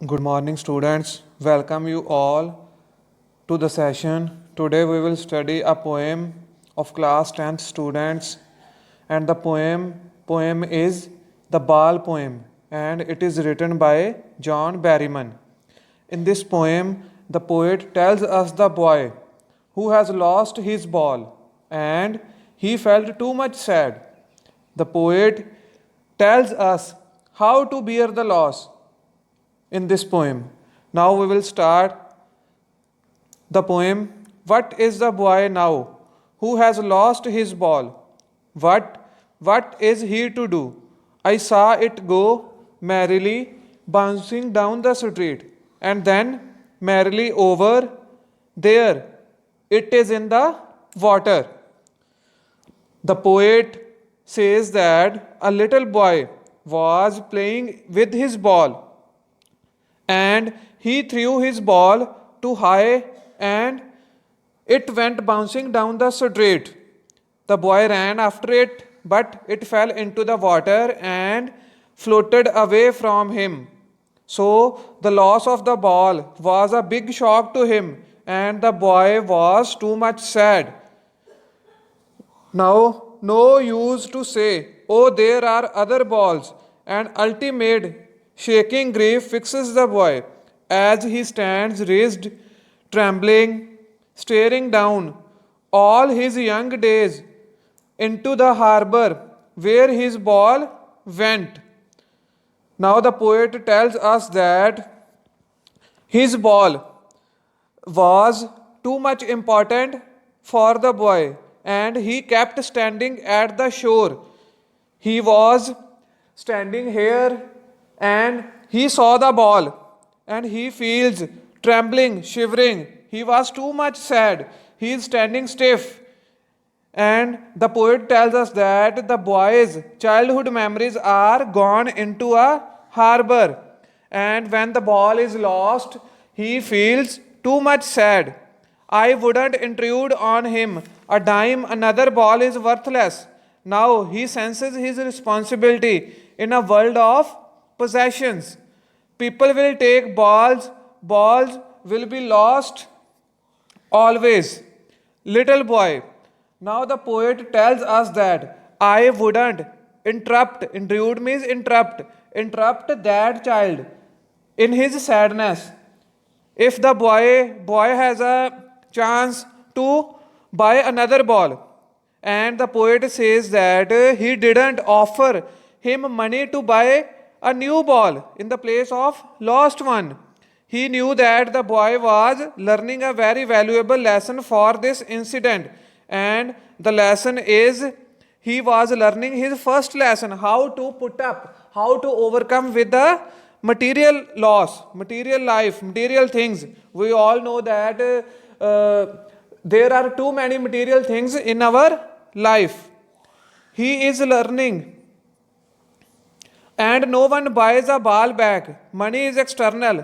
Good morning, students. Welcome you all to the session. Today we will study a poem of class 10th students, and the poem is the Ball poem, and it is written by John Berryman. In this poem, the poet tells us the boy who has lost his ball and he felt too much sad. The poet tells us how to bear the loss in this poem. Now we will start the poem. What is the boy now who has lost his ball? What is he to do? I saw it go merrily bouncing down the street, and then merrily over there. It is in the water. The poet says that a little boy was playing with his ball and he threw his ball too high and it went bouncing down the street. The boy ran after it, but it fell into the water and floated away from him. So the loss of the ball was a big shock to him, and the boy was too much sad. Now, no use to say, oh, there are other balls, and ultimate shaking grief fixes the boy as he stands raised, trembling, staring down all his young days into the harbor where his ball went. Now, the poet tells us that his ball was too much important for the boy, and he kept standing at the shore. He was standing here and he saw the ball and he feels trembling, shivering. He was too much sad. He is standing stiff. And the poet tells us that the boy's childhood memories are gone into a harbor. And when the ball is lost, he feels too much sad. I wouldn't intrude on him a dime, another ball is worthless. Now he senses his responsibility in a world of possessions. People will take balls will be lost always. Little boy. Now the poet tells us that I wouldn't intrude means interrupt that child in his sadness. If the boy has a chance to buy another ball, and the poet says that he didn't offer him money to buy a new ball in the place of lost one. He knew that the boy was learning a very valuable lesson for this incident, and the lesson is he was learning his first lesson, how to put up, how to overcome with the material loss, material life, material things. We all know that there are too many material things in our life. He is learning, and no one buys a ball back. Money is external.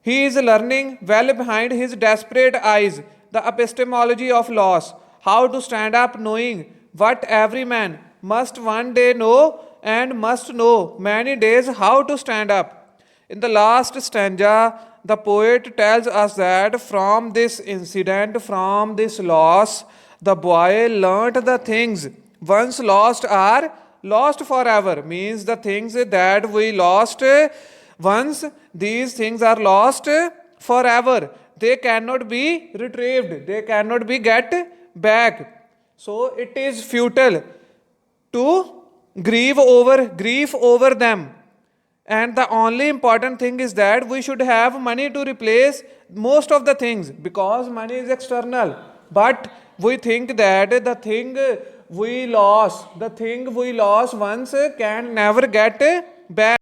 He is learning well behind his desperate eyes the epistemology of loss, how to stand up knowing what every man must one day know and must know many days how to stand up. In the last stanza, the poet tells us that from this incident, from this loss, the boy learnt the things once lost are lost forever. Means the things that we lost once, these things are lost forever. They cannot be retrieved. They cannot be get back. So it is futile to grief over them. And the only important thing is that we should have money to replace most of the things, because money is external. But we think that the thing we lost once can never get back.